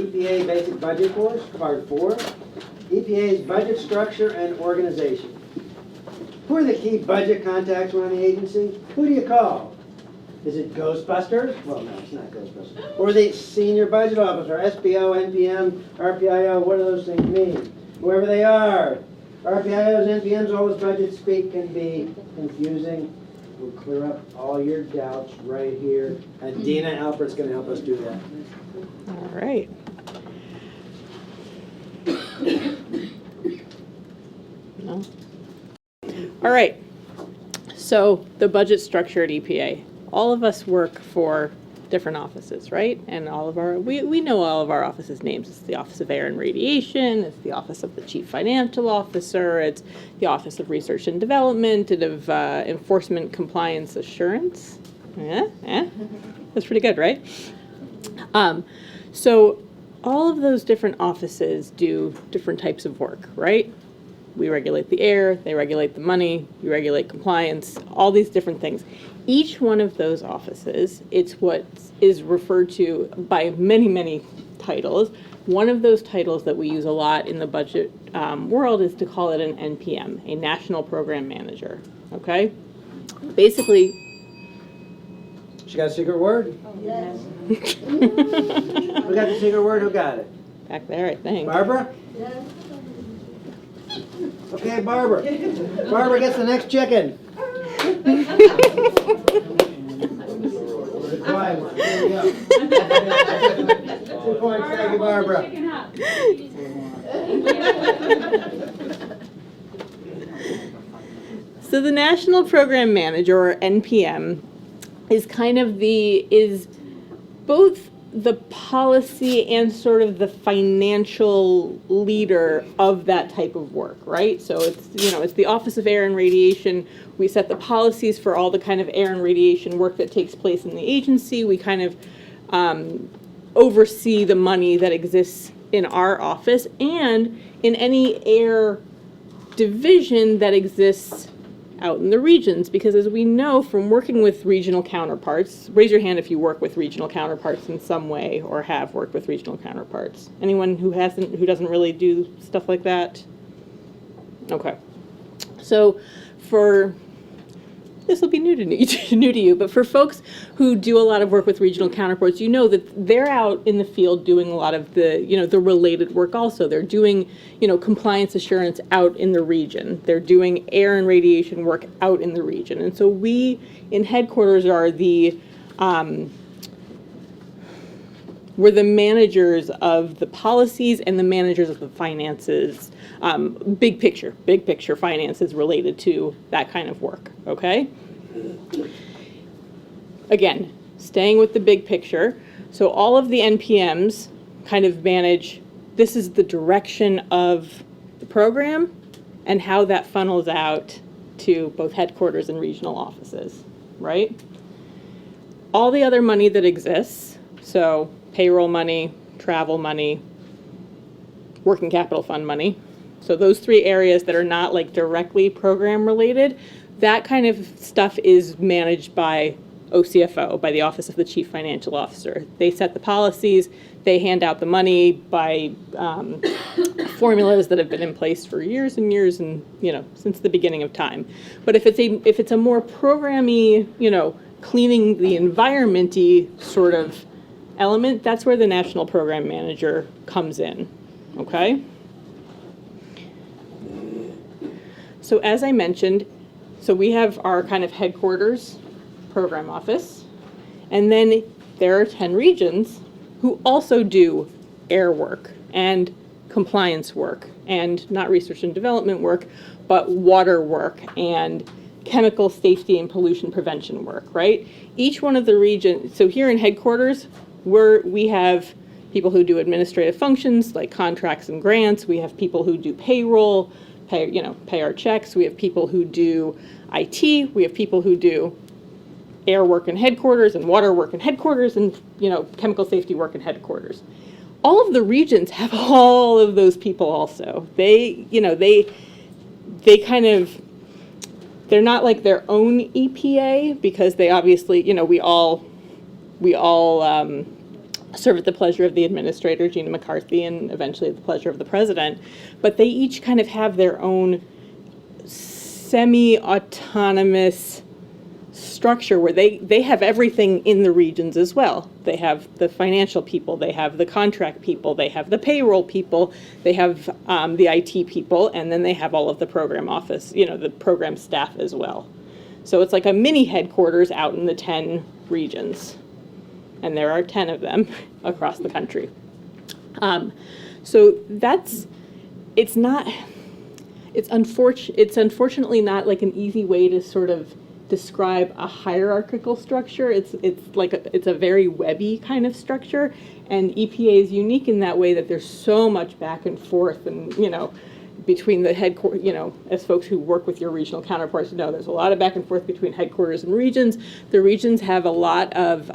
EPA Basic Budget Course, Part 4, EPA's Budget Structure and Organization. Who are the key budget contacts around the agency? Who do you call? Is it Ghostbusters? Well, no, it's not Ghostbusters. Or the Senior Budget Officer, SBO, NPM, RPIO, what do those things mean? Whoever they are. RPIOs, NPMs, all this budget speak can be confusing. We'll clear up all your doubts right here. And Dina Alpert's going to help us do that. All right. No. All right. So the budget structure at EPA. All of us work for different offices, right? And all of our, we know all of our offices' names. It's the Office of Air and Radiation, it's the Office of the Chief Financial Officer, it's the Office of Research and Development, and of Enforcement Compliance Assurance. Yeah, that's pretty good, right? So all of those different offices do different types of work, right? We regulate the air, they regulate the money, you regulate compliance, all these different things. Each one of those offices, it's what is referred to by many, many titles. One of those titles that we use a lot in the budget world is to call it an NPM, a National Program Manager, okay? Basically, She got a secret word? Yes. Who got the secret word? Who got it? back there, I think. Barbara? Yes. Okay, Barbara. Barbara gets the next chicken. The quiet one. There we go. 2 points. Thank you, Barbara. So the National Program Manager, or NPM, is kind of is both the policy and sort of the financial leader of that type of work, right? So it's the Office of Air and Radiation. We set the policies for all the kind of air and radiation work that takes place in the agency. We kind of oversee the money that exists in our office and in any air division that exists out in the regions, because as we know from working with regional counterparts, raise your hand if you work with regional counterparts in some way or have worked with regional counterparts. Anyone who doesn't really do stuff like that? Okay. So this will be new to you, but for folks who do a lot of work with regional counterparts, you know that they're out in the field doing a lot of the related work also. They're doing, compliance assurance out in the region. They're doing air and radiation work out in the region. And so we in headquarters are we're the managers of the policies and the managers of the finances, big picture finances related to that kind of work, okay? Again, staying with the big picture. So all of the NPMs kind of manage, this is the direction of the program and how that funnels out to both headquarters and regional offices, right? All the other money that exists, so payroll money, travel money, working capital fund money. So those three areas that are not like directly program related, that kind of stuff is managed by OCFO, by the Office of the Chief Financial Officer. They set the policies, they hand out the money by formulas that have been in place for years and years and, since the beginning of time. But if it's a more programmy, cleaning the environment-y sort of element, that's where the National Program Manager comes in, okay? So as I mentioned, so we have our kind of headquarters program office, and then there are 10 regions who also do air work and compliance work and not research and development work, but water work and chemical safety and pollution prevention work, right? Each one of the regions, so here in headquarters, we have people who do administrative functions like contracts and grants. We have people who do payroll, pay our checks. We have people who do IT. We have people who do air work in headquarters and water work in headquarters and, chemical safety work in headquarters. All of the regions have all of those people also. They kind of, they're not like their own EPA because they obviously, we all serve at the pleasure of the administrator, Gina McCarthy, and eventually at the pleasure of the president. But they each kind of have their own semi-autonomous structure where they have everything in the regions as well. They have the financial people, they have the contract people, they have the payroll people, they have the IT people, and then they have all of the program office, the program staff as well. So it's like a mini headquarters out in the 10 regions. And there are 10 of them across the country. So it's unfortunately not like an easy way to sort of describe a hierarchical structure. It's a very webby kind of structure, and EPA is unique in that way that there's so much back and forth, and between the headquarters, as folks who work with your regional counterparts know, there's a lot of back and forth between headquarters and regions. The regions have a lot of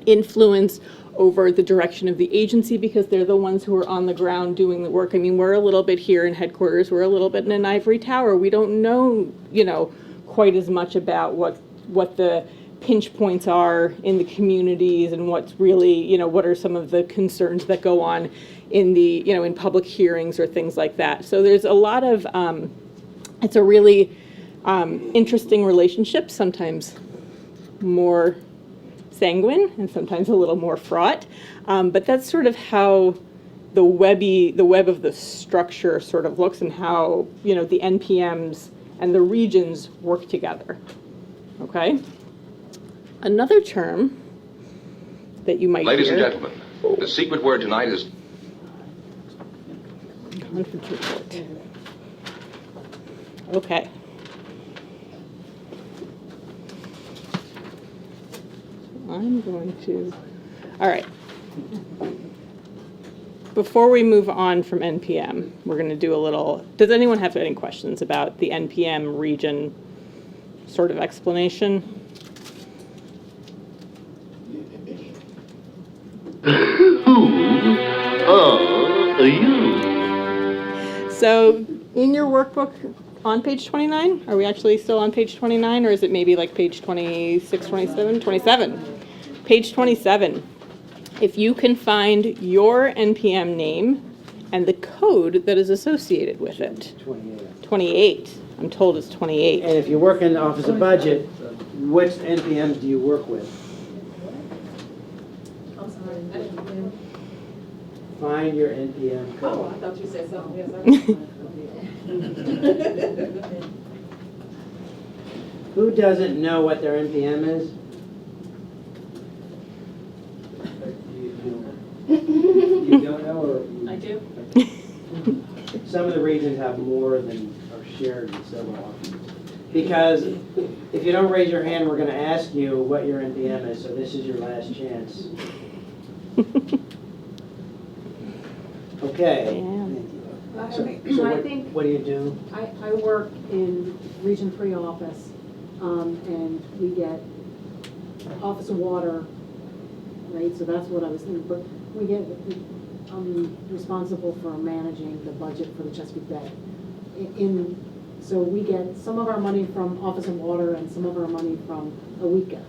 influence over the direction of the agency because they're the ones who are on the ground doing the work. I mean, we're a little bit here in headquarters, we're a little bit in an ivory tower. We don't know, quite as much about what the pinch points are in the communities and what's really, what are some of the concerns that go on in the, in public hearings or things like that. So there's a lot of, it's a really interesting relationship, sometimes more sanguine and sometimes a little more fraught. But that's sort of how the web of the structure sort of looks, and how, the NPMs and the regions work together. Okay? Another term that you might Ladies hear. and gentlemen, the secret word tonight is Conference report. Okay. I'm going to, all right. Before we move on from NPM, we're going to do a little, does anyone have any questions about the NPM region sort of explanation? So in your workbook on page 29, are we actually still on page 29, or is it maybe like page 26, 27? 27. Page 27. If you can find your NPM name and the code that is associated with it. 28. 28. I'm told it's 28. And if you work in the Office of Budget, which NPMs do you work with? I'm sorry, I didn't. Find your NPM code. Oh, I thought you said something else. Who doesn't know what their NPM is? You don't know, or? I do. Some of the regions have more than are shared in several offices. Because if you don't raise your hand, we're going to ask you what your NPM is, so this is your last chance. Okay. So I think what do you do? I work in Region 3 office, and we get Office of Water, right? So that's what I was thinking. But we get, I'm responsible for managing the budget for the Chesapeake Bay. So we get some of our money from Office of Water and some of our money from AWECA.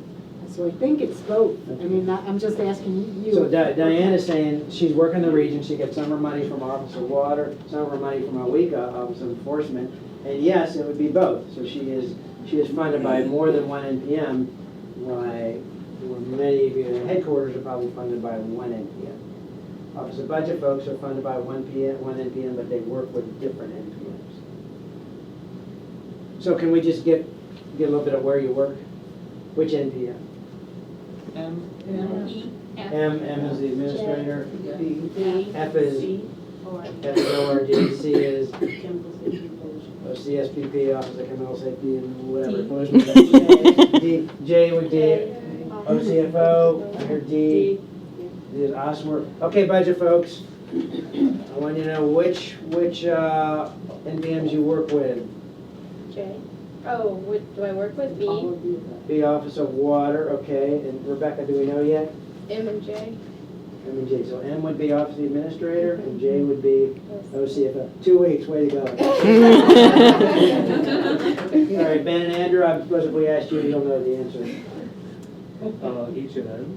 So I think it's both. I mean, I'm just asking you. So Diana's saying she's working the region, she gets some of her money from Office of Water, some of her money from AWECA, Office of Enforcement, and yes, it would be both. So she is funded by more than one NPM, while many of your headquarters are probably funded by one NPM. Office of Budget folks are funded by one NPM, but they work with different NPMs. So can we just get a little bit of where you work? Which NPM? M is the administrator. F is ORD. C is CSPP, Office of Criminal Safety and whatever. J would be OCFO. Under D is OSWR. Okay, budget folks. I want you to know which NPMs you work with. J. Oh, what do I work with? B, B, Office of Water, okay. And Rebecca, do we know yet? M, and J. M and J. So M would be Office of the Administrator, and J would be OCFO. 2 weeks, way to go. All right, Ben and Andrew, I suppose if we asked you, you'll know the answer. Each of them.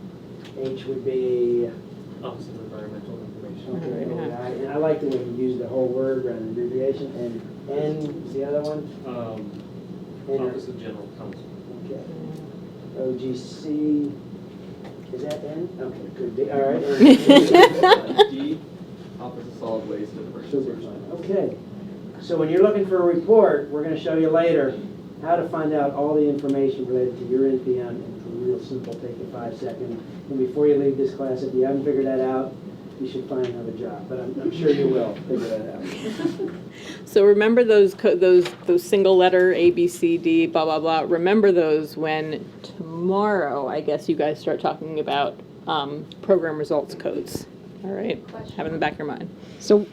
H would be, Office of Environmental Information. okay, Yeah. and I like the way you use the whole word rather than abbreviation, and N is the other one? Enter. Office of General Counsel. Okay. OGC, is that N? Okay, could be, all right. D, Office of Solid Waste and Super Emergency. fun. Okay, so when you're looking for a report, we're gonna show you later how to find out all the information related to your NPM, and it's real simple, take you 5 seconds. And before you leave this class, if you haven't figured that out, you should find another job, but I'm sure you will figure that out. So remember those single letter A, B, C, D, blah, blah, blah. Remember those when tomorrow, I guess, you guys start talking about program results codes. All right? Have it in the back of your mind. So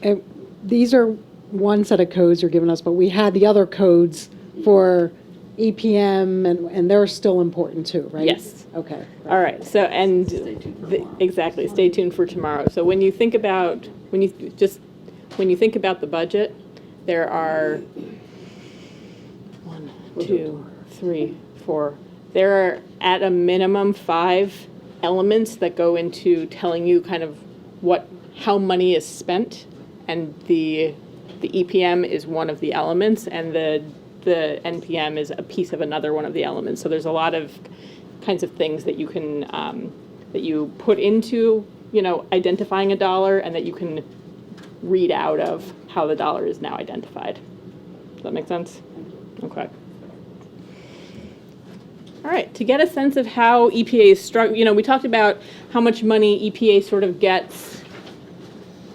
these are one set of codes you're giving us, but we had the other codes for EPM, and they're still important too, right? Yes. Okay. All right. So, and exactly, stay tuned for tomorrow. So when you think about the budget, there are 1, 2, 3, 4. There are at a minimum 5 elements that go into telling you kind of how money is spent, and the EPM is one of the elements, and the NPM is a piece of another one of the elements. So there's a lot of kinds of things that you can that you put into identifying a dollar, and that you can read out of how the dollar is now identified. Does that make sense? Okay. All right, to get a sense of how EPA is structured, we talked about how much money EPA sort of gets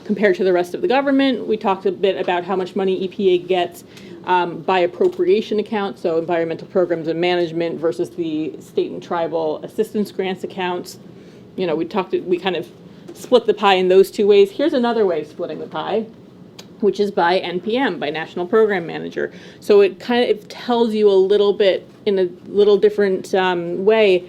compared to the rest of the government. We talked a bit about how much money EPA gets by appropriation account, so environmental programs and management versus the state and tribal assistance grants accounts. We kind of split the pie in those 2 ways. Here's another way of splitting the pie, which is by NPM, by National Program Manager. So it tells you a little bit in a little different way,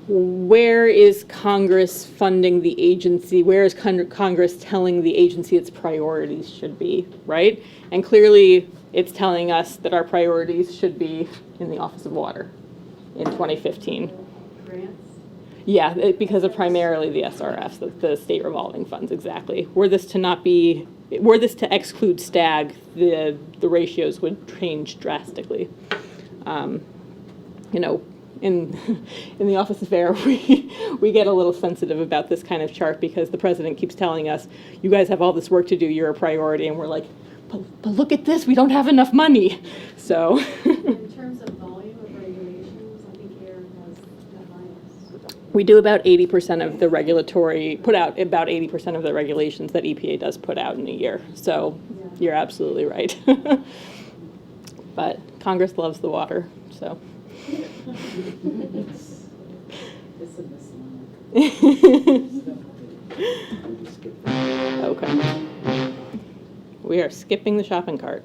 where is Congress funding the agency? Where is Congress telling the agency its priorities should be, right? And clearly it's telling us that our priorities should be in the Office of Water in 2015. Grants? Yeah, because of primarily the SRFs, the state revolving funds, exactly. Were this to exclude STAG, the ratios would change drastically. In the Office of Air, we get a little sensitive about this kind of chart because the president keeps telling us, you guys have all this work to do, you're a priority, and we're like, but look at this, we don't have enough money. So. In terms of volume of regulations, I think air has the highest. We do about 80% of the put out about 80% of the regulations that EPA does put out in a year. So you're absolutely right. But Congress loves the water, so. It's a misnomer. Okay. We are skipping the shopping cart.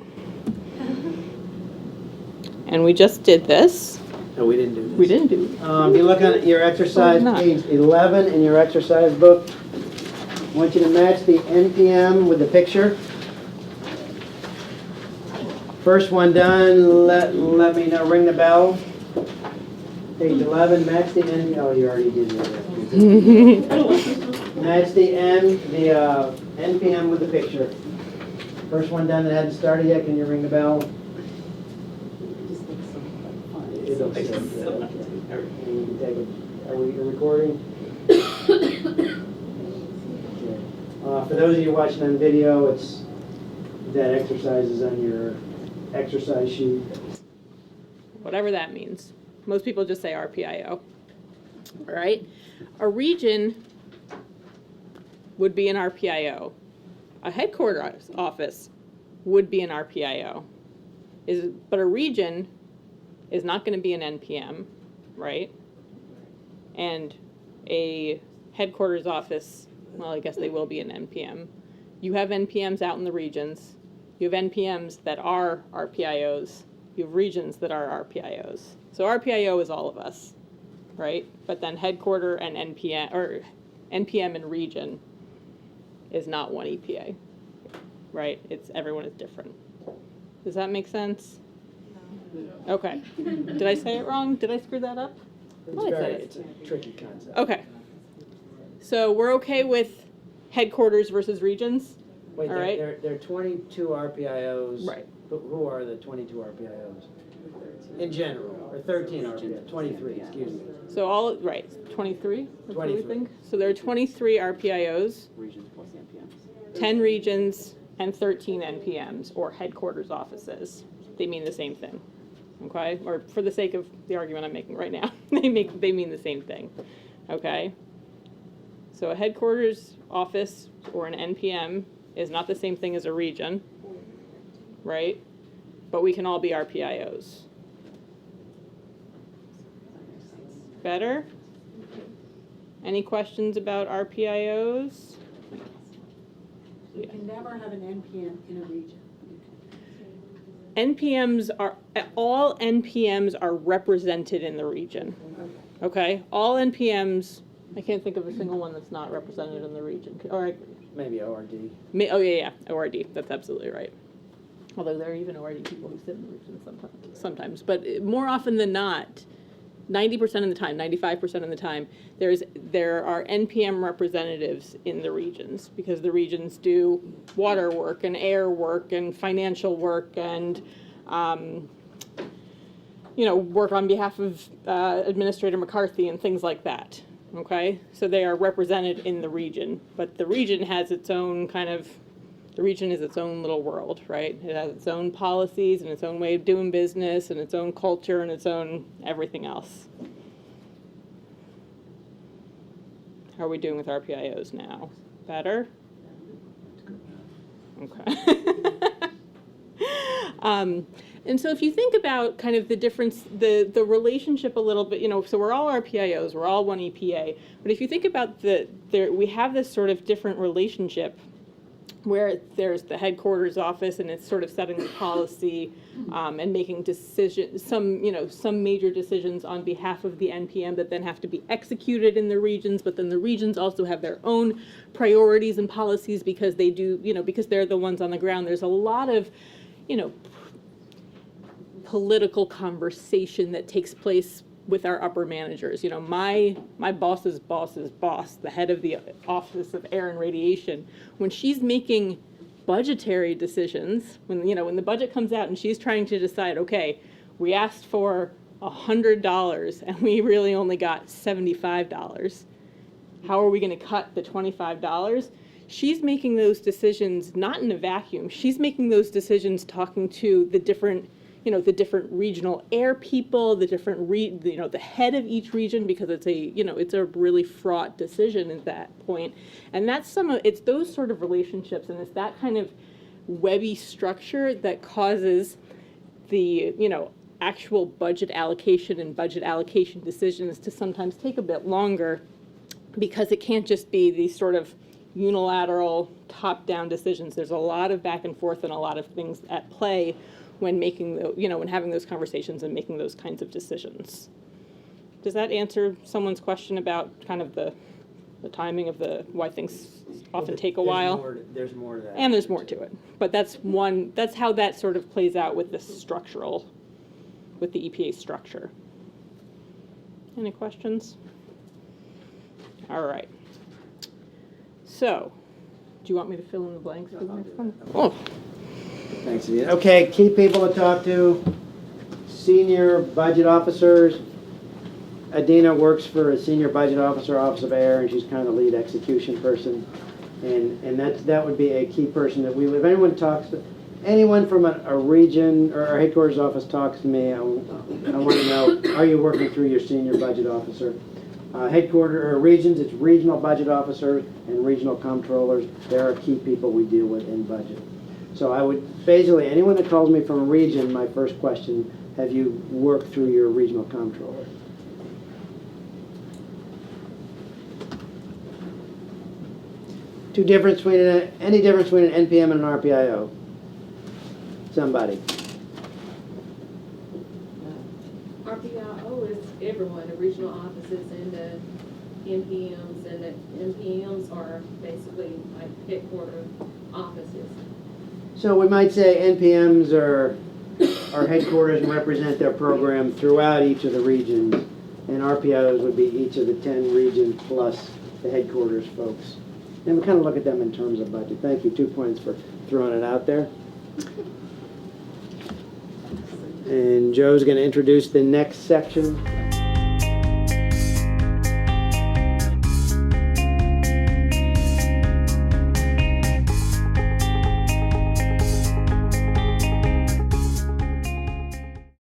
And we just did this. No, we didn't do this. We didn't do it. If you look at your exercise, not? page 11 in your exercise book, I want you to match the NPM with the picture. First one done, let me know, ring the bell. Page 11, match the N, oh, you already did that. Match the NPM with the picture. First one done that hadn't started yet, can you ring the bell? Just looks so fun. It'll say, okay. We can take it. Are we recording? Okay. For those of you watching on video, that exercise is on your exercise sheet. Whatever that means. Most people just say RPIO. All right? A region would be an RPIO. A headquarters office would be an RPIO. But a region is not going to be an NPM, right? And a headquarters office, well, I guess they will be an NPM. You have NPMs out in the regions. You have NPMs that are RPIOs. You have regions that are RPIOs. So RPIO is all of us, right? But then headquarter and NPM, or NPM and region is not one EPA, right? Everyone is different. Does that make sense? No. Okay. Did I say it wrong? Did I screw that up? It's Well, I said it's a tricky concept. Okay. So we're okay with headquarters versus regions? Wait, All right. there are 22 RPIOs. Right. Who are the 22 RPIOs? In general, or 13 RPIOs, 23, excuse me. So all, right, 23? That's what we 23. think? So there are 23 RPIOs, Regions plus NPMs. 10 regions, and 13 NPMs, or headquarters offices. They mean the same thing, okay? Or for the sake of the argument I'm making right now, they mean the same thing, okay? So a headquarters office or an NPM is not the same thing as a region, right? But we can all be RPIOs. Better? Any questions about RPIOs? You can never have an NPM in a region. All NPMs are represented in the region. Okay? All NPMs, I can't think of a single one that's not represented in the region. Or, Maybe ORD. oh yeah, ORD, that's absolutely right. Although there are even ORD people who sit in the region sometimes. But more often than not, 90% of the time, 95% of the time, there are NPM representatives in the regions because the regions do water work and air work and financial work and work on behalf of Administrator McCarthy and things like that. Okay, so they are represented in the region, but the region has its own the region is its own little world, right? It has its own policies and its own way of doing business and its own culture and its own everything else. How are we doing with RPIOs now? Better? Okay. And so if you think about kind of the difference, the relationship a little bit, so we're all RPIOs, we're all one EPA, but if you think about we have this sort of different relationship where there's the headquarters office and it's sort of setting the policy and making decisions, some major decisions on behalf of the NPM that then have to be executed in the regions, but then the regions also have their own priorities and policies because they do, because they're the ones on the ground. There's a lot of, political conversation that takes place with our upper managers. My boss's boss's boss, the head of the Office of Air and Radiation, when she's making budgetary decisions, when the budget comes out and she's trying to decide, okay, we asked for $100 and we really only got $75. How are we going to cut the $25? She's making those decisions not in a vacuum. She's making those decisions talking to the different regional air people, the head of each region, because it's a really fraught decision at that point. And it's those sort of relationships and it's that kind of webby structure that causes the, actual budget allocation and budget allocation decisions to sometimes take a bit longer because it can't just be these sort of unilateral top-down decisions. There's a lot of back and forth and a lot of things at play when when having those conversations and making those kinds of decisions. Does that answer someone's question about kind of the timing of why things often take a while? There's more to that. And there's more to it. But that's how that sort of plays out with the EPA structure. Any questions? All right. So, do you want me to fill in the blanks for the next one? Oh. Thanks, Adina. Okay, key people to talk to, senior budget officers. Adina works for a senior budget officer, Office of Air, and she's kind of the lead execution person. And that would be a key person that if anyone from a region or our headquarters office talks to me, I want to know, are you working through your senior budget officer? Regions, it's regional budget officers and regional comptrollers. They're our key people we deal with in budget. So I would, basically, anyone that calls me from a region, my first question, have you worked through your regional comptroller? Any difference between an NPM and an RPIO? Somebody. RPIO is everyone, the regional offices and the NPMs, and the NPMs are basically like headquarter offices. So we might say NPMs are headquarters and represent their program throughout each of the regions, and RPIOs would be each of the 10 regions plus the headquarters folks. And we kind of look at them in terms of budget. Thank you, 2 points for throwing it out there. And Joe's going to introduce the next section